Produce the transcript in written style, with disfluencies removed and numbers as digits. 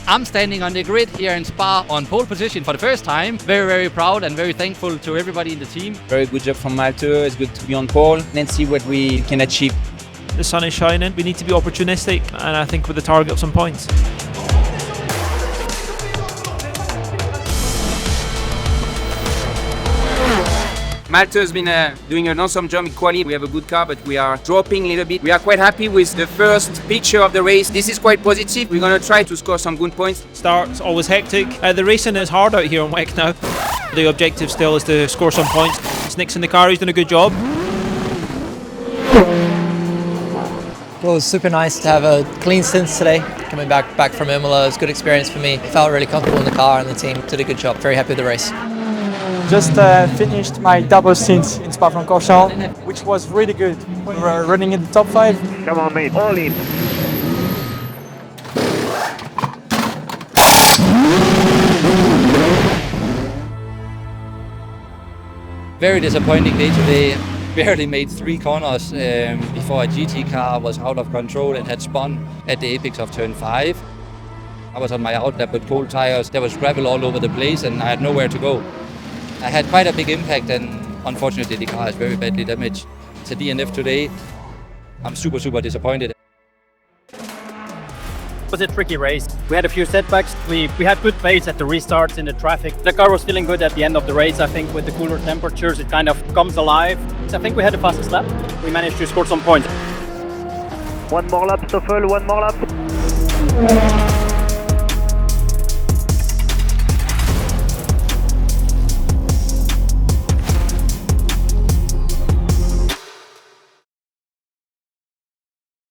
I'm standing on the grid here in Spa on pole position for the first time. Very, very proud and very thankful to everybody in the team. Very good job from Malte. It's good to be on pole and see what we can achieve. The sun is shining. We need to be opportunistic, and I think with the target of some points. Malte has been doing an awesome job in quali. We have a good car, but we are dropping a little bit. We are quite happy with the first picture of the race. This is quite positive. We're going to try to score some good points. Start's always hectic. The racing is hard out here on WEC now. The objective still is to score some points. Nick's in the car, he's done a good job. Well, it was super nice to have a clean stint today. Coming back from Imola, it was a good experience for me. Felt really comfortable in the car, and the team did a good job. Very happy with the race. Just finished my double stint in Spa-Francorchamps, which was really good. We were running in the top 5. Come on, mate, all in. Very disappointing day today. Barely made 3 corners before a GT car was out of control and had spun at the apex of turn 5. I was on my outlap with cold tires. There was gravel all over the place and I had nowhere to go. I had quite a big impact and unfortunately the car is very badly damaged. It's a DNF today. I'm super disappointed. It was a tricky race. We had a few setbacks. We had good pace at the restarts in the traffic. The car was feeling good at the end of the race. I think with the cooler temperatures it kind of comes alive. I think we had the fastest lap. We managed to score some points. One more lap, Stoffel, one more lap.